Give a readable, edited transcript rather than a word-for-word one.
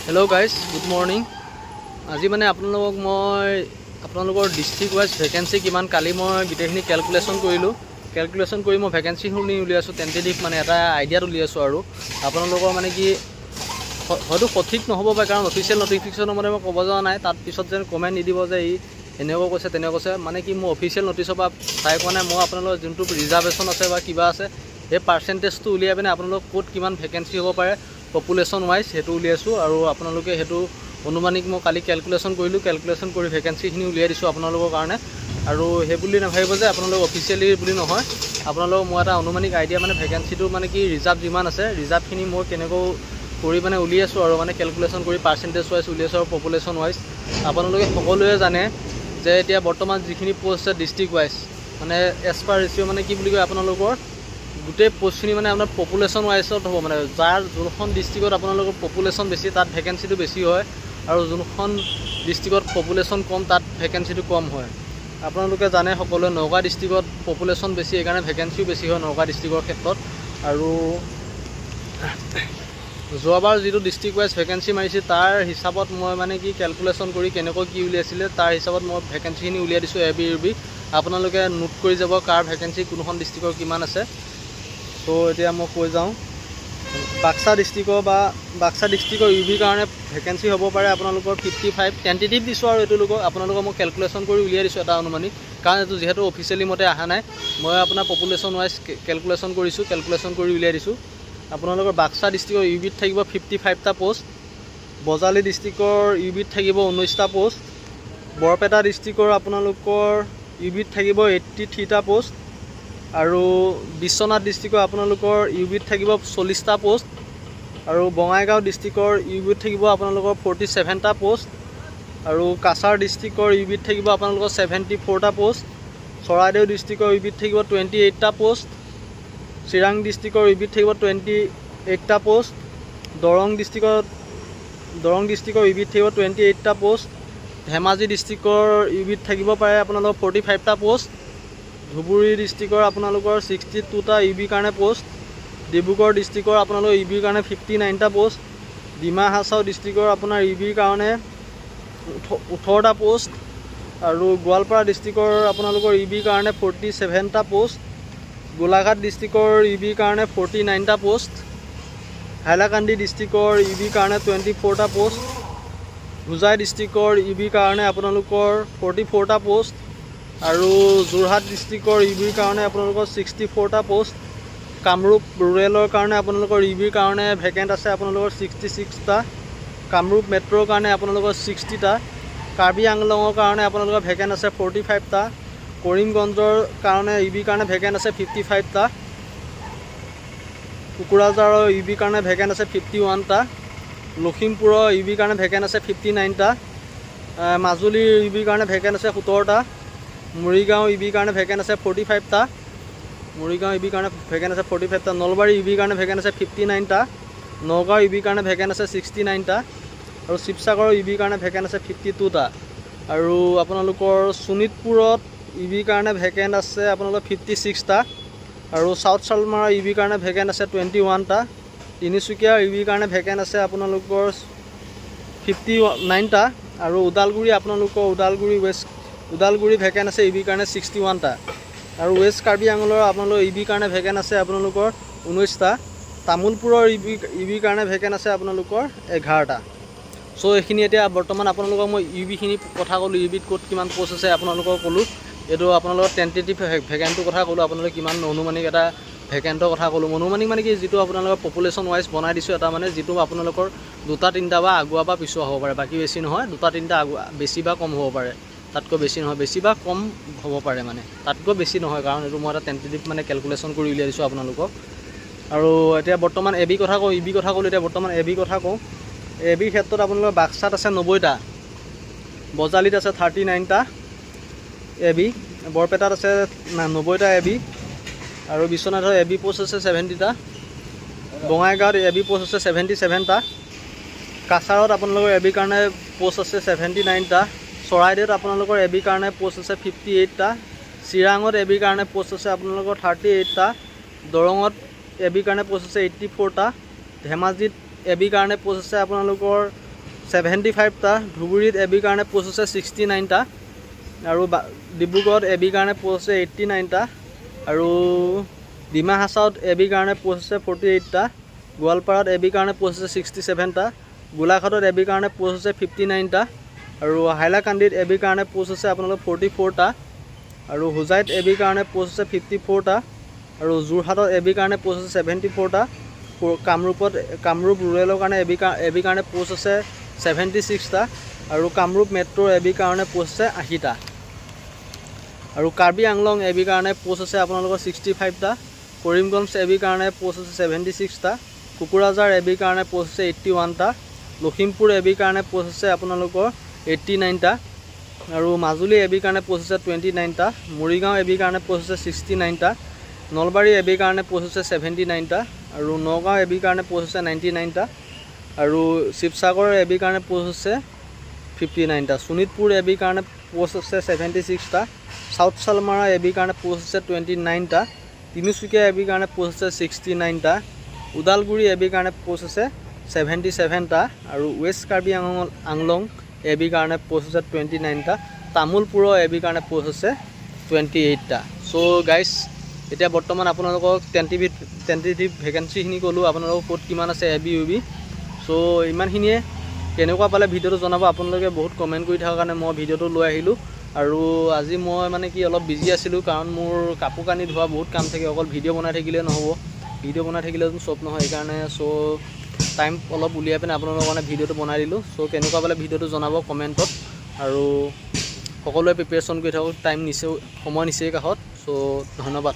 Hello guys good morning आज मैं आपलोगों district wise vacancy कि काली मैं गोटेखिनि कैलकुलेशन कर मैं भैकेंसी उलियाइছোঁ टेन्टेटिव माने एटा आइडियात उलियाइছোঁ और आपलोगों माने कि हयतो सठिक नहब पारे कारण अफिशियल नटिफिकेशन मैं कब जा ना तार पिছত जेन कमेन्ट निदिब जे एनेको कैसे तेनेको कैसे माने कि मैं अफिशियल नटिसर पर चाई पोৱা নাই मैं आपलोगों जो रिजार्वेशन आछे बा किबा आछे हे पार्सेंटेज उलियाई पिने आपलोगों कत किमान भैकेंसी हब पारे पपुलेशन वाइज हेतु उलियाइছোঁ और आपलोगों हेतु अनुमानिक मैं काली कैलकुलेशन कर भैकेंसीखिनि उलियाई दिছোঁ आपलोगों कारणे और हेबुली नाभाबिब जे आपलोगों अफिशियली बुली নহয় आपलोगों मैं एटा अनुमानिक आइडिया माने भैकेंसीটো माने कि रिजार्व जिमान आछे रिजार्वखिनि मैं केनेको करि माने उलियाइছোঁ और माने कैलकुलेशन कर पार्सेंटेज वाइज उलियाइছোঁ और पपुलेशन वाइज आपलोगों सकलोए जाने जे एतिया बर्तमान जिखिनि पोस्ट आछे डिस्ट्रिक्ट वाइज माने एज पार रेशिओ माने कि बुली कय आपलोगों गोटे पोस्टखिनि माने आपनार पपुलेशन वाइजत हब माने जार जोनखन डिस्ट्रिक्टत आपनालोকৰ पपुलेशन बेसी तार भैकेंसीটো बेसी হয় और जोनखन डिस्ट्रिक्टत पपुलेशन कम तार भैकेंसीটো कम হয় आपनालोके जाने सकलोए नगाँव डिस्ट्रिक्टत पपुलेशन बेसी एकाৰণে भैकेंसीও बेसी হয় नगाँव डिस्ट्रिक्टर क्षेत्रत और जोवाबार जो डिस्ट्रिक्ट वाइज भैकेंसी मारिছে तार हिसाबत मैं माने कि कैलकुलेशन करी केनेको कि उलियाइছিলে तार हिसाबत मैं भैकेंसीखिनि उलियाइ दिছোঁ एबी इउबी आपनालोके नोट करि যাব कार भैकेंसी कोनখন डिस्ट्रिक्टर किमान আছে। तो এতিয়া मैं কৈ যাওঁ बाक्सा डिस्ट्रिक्टर इउबी कारण भैकेंसी हब पारे आपनालोকৰ 55 टेन्टेटिव दिছোঁ और एतुलोक आपनालोকক मैं कैलकुलेशन कर उलियाइ दिছোঁ एटा अनुमानिक कारण एतु जेहेतु अफिशियली मते आहा नाइ मैं आपनार पपुलेशन वाइज कैलकुलेशन करिছোঁ कैलकुलेशन कर उलियाइ दिছোঁ आपनालोকৰ बाक्सा डिस्ट्रिक्टर इउबित থাকিব 55 टा पोस्ट बजाली डिस्ट्रिक्टर इउबित থাকিব 19 टा पोस्ट बरपेटा डिस्ट्रिक्टर आपनालोকৰ इउबित থাকিব 83 टा पोस्ट और विश्वनाथ डिस्ट्रिक्टर आपनालोকৰ इउबित থাকিব 40 टा पोस्ट और बङाइगाँव डिस्ट्रिक्टर इउबित থাকিব आपनालोকৰ 47 टा पोस्ट और काछार डिस्ट्रिक्टर इउबित থাকিব आपनालोকৰ 74 टा पोस्ट चराइदेउ डिस्ट्रिक्टर इउबित থাকিব 28 टा पोस्ट चिराং डिस्ट्रिक्टर इउबित থাকিব 28 टा पोस्ट दरং डिस्ट्रिक्टर इउबित থাকিব 28 टा पोस्ट धेमाजी डिस्ट्रिक्टर इउबित থাকিব पारे आपनालोকৰ 45 टा पोस्ट धुबुरी डिस्ट्रिक्टर आपनालोকৰ 62 टा इउबी कारण पोस्ट डिब्रुगढ़ डिस्ट्रिक्टर आपनालोকৰ इउबी कारण 59 टा पोस्ट डिमा हासाव डिस्ट्रिक्टर आपनार इउबी कारण 18 टा पोस्ट और गोवालपारा डिस्ट्रिक्टर आपनालोকৰ इउबी कारण 47 टा पोस्ट गोलाघाट डिस्ट्रिक्टर इउबी कारण 49 टा पोस्ट हाइलाकान्दी डिस्ट्रिक्टर इउबी कारण 24 टा पोस्ट हुजाई डिस्ट्रिक्टर इउबी कारण आपनालोকৰ 44 टा पोस्ट और जोरहाट डिस्ट्रिक्टर इउबिर कारण आपनालोকৰ 64 टा पोस्ट कामरूप रूरेलर कारण आपनालोকৰ इउबिर कारण भैकेंट आछे आपनालोকৰ 66 टा कामरूप मेट्रोर कारण आपनालोকৰ 60 टा कार्बी आंगलंगर कारण आपनालोকৰ भैकेंट आछे 45 टा करीमगंजर कारण इउबिर कारण भैकेंट आछे 55 टा कुकुराझाৰৰ इउबिर कारण भैकेंट आछे 51 टा लखीमपुৰৰ इउबिर कारण भैकेंट आछे 59 टा মাজুলীৰ इउबिर कारण भैकेंट आछे 17 टा मरिगाँव इउबी कारण भैकेंट आछे 45 टा मरिगाँव इउबी कारण भैकेंट आछे 45 टा नलबारी इउबी कारण भैकेंट आछे 59 टा नगाँव इउबी कारण भैकेंट आछे 69 टा और शिवसागर इउबी कारण भैकेंट आछे 52 टा और आपनालोকৰ शोणितपुरत इउबी कारण भैकेंट आछे आपनालोকৰ 56 टा और साउथ सालमारा इउबी कारण भैकेंट आछे 21 टा तिनिचुकिया इउबी कारण भैकेंट आछे आपनालोকৰ 59 टा और उदालगुरि आपनालोকৰ उदालगुरि भैकेंट आछे इउबी कारण 61 टा और वेस्ट कार्बी आंगलर आपनालोকৰ इउबी कारण भैकेंट आछे आपनालोকৰ 19 टा तामुलपुৰৰ इउबी कारण भैकेंट आछे आपनालोকৰ 11 टा सो एखिनि एटा बर्तमान आपनालोকক मैं इउबिखिनि कथा कलो इउबित कोट किमान पोस्ट आछे आपनालोকক कलो एतो आपनालोকৰ टेन्टेटिव भैकेंटৰ कथा कलो आपनालोक किमान अनुमानिक एटा भैकेंटर कथा कलो अनुमानिक माने कि जितो आपनालोকৰ पपुलेशन वाइज बनाइ दिसो एटा माने जितो आपनालोকৰ दुटा तीनटा बा आगुआ बा पिछुआ हब पारे बाकी बेसी নহয় दुटा तीनटा आगुआ बेसी बा कम हब पारे तातको बेसी নহয় बेसी बा कम हब पारे माने तातको बेसी নহয় कारण एतो মই এটা टेन्टेटिव माने कैलकुलेशन কৰি উলিয়াই দিছো আপোনালোকক আৰু এতিয়া বৰ্তমান এবি কথা কও ইবি কথা কলো এতিয়া বৰ্তমান এবি কথা কও এবি ক্ষেত্ৰত আপোনালোকৰ বাক্সাত আছে 90 টা বজালিত আছে 39 টা এবি বৰপেটাত আছে 90 টা এবি और विश्वनाथर এবি पोस्ट আছে 70 टा बङाइगाँवत এবি पोस्ट আছে 77 टा काछारत आपनालोকৰ এবি কাৰণে पोस्ट আছে 79 टा चराइदेउत आपनालोকৰ এবি কাৰণে पोस्ट আছে 58 टा चिराङत এবি কাৰণে पोस्ट আছে आपनालोকৰ 38 टा दरङत এবি কাৰণে पोस्ट আছে 84 टा धेमाजीत এবি কাৰণে पोस्ट আছে आपनालोকৰ 75টা, ধুবুৰীত এবি কাৰণে পোষ্ট আছে 69টা, আৰু ডিব্ৰুগড়ত এবি কাৰণে পোষ্ট আছে 89টা, আৰু ডিমা হাছাওত এবি কাৰণে পোষ্ট আছে 48টা, গোৱালপাৰাত এবি কাৰণে পোষ্ট আছে 67টা, গোলাঘাটত এবি কাৰণে পোষ্ট আছে 59টা, আৰু হাইলাকান্দিত এবি কাৰণে পোষ্ট আছে আপোনালোকৰ 44টা, আৰু হোজাইত এবি কাৰণে পোষ্ট আছে 54টা, আৰু যোৰহাটত এবি কাৰণে পোষ্ট আছে 74টা, কামৰূপ ৰুৰেলৰ কাৰণে এবি কাৰণে পোষ্ট আছে 76টা, আৰু কামৰূপ মেট্ৰ' এবি কাৰণে পোষ্ট আছে 80টা, আৰু কাৰ্বি আংলং এবি কাৰণে পোষ্ট আছে আপোনালোকৰ 65টা, কৰিমগঞ্জ এবি কাৰণে পোষ্ট আছে 76টা, কোকৰাঝাৰ এবি কাৰণে পোষ্ট আছে 81টা, লখিমপুৰ এবি কাৰণে পোষ্ট আছে আপোনালোকৰ 89টা, আৰু মাজুলী এবি কাৰণে পোষ্ট আছে 29টা, মৰিগাঁও এবি কাৰণে পোষ্ট আছে 69টা, নলবাৰী এবি কাৰণে পোষ্ট আছে 79টা, আৰু নগাঁও এবি কাৰণে পোষ্ট আছে 99টা, আৰু শিৱসাগৰ এবি কাৰণে পোষ্ট আছে 59টা, শোণিতপুৰ এবি কাৰণে পোষ্ট আছে 76টা, সাউথ চালমাৰা এবি কাৰণে পোষ্ট আছে 29টা, তিনিচুকীয়া এবি কাৰণে পোষ্ট আছে 69টা, ওদালগুৰি এবি কাৰণে পোষ্ট আছে 77টা, আৰু ৱেষ্ট কাৰ্বি আংলং এবি কাৰণে পোষ্ট আছে 29টা, তামোলপুৰৰ এবি কাৰণে পোষ্ট আছে 28টা। চ' গাইজ, এতিয়া বৰ্তমান আপোনালোকক টেণ্টেটিভ ভেকেঞ্চিখিনি ক'লোঁ, আপোনালোকক ক'ত কিমান আছে এবি ইউবি। চ' ইমানখিনিয়ে, কেনেকুৱা পালে ভিডিঅ'টো জনাব। আপোনালোকে বহুত কমেণ্ট কৰি থকাৰ কাৰণে মই ভিডিঅ'টো লৈ আহিলোঁ। আৰু আজি মই মানে কি অলপ বিজি আছিলোঁ, কাৰণ মোৰ কাপোৰ কানি ধোৱা বহুত কাম থাকে, অকল ভিডিঅ' বনাই থাকিলে নহ'ব, ভিডিঅ' বনাই থাকিলেতো চব নহয়, সেইকাৰণে চ' টাইম অলপ উলিয়াই পিনে আপোনালোকৰ কাৰণে ভিডিঅ'টো বনাই দিলোঁ। চ' কেনেকুৱা পালে ভিডিঅ'টো জনাব কমেণ্টত, আৰু সকলোৱে প্ৰিপেৰেশ্যন কৰি থাকক, সময় নিচেই কাষত। চ' ধন্যবাদ।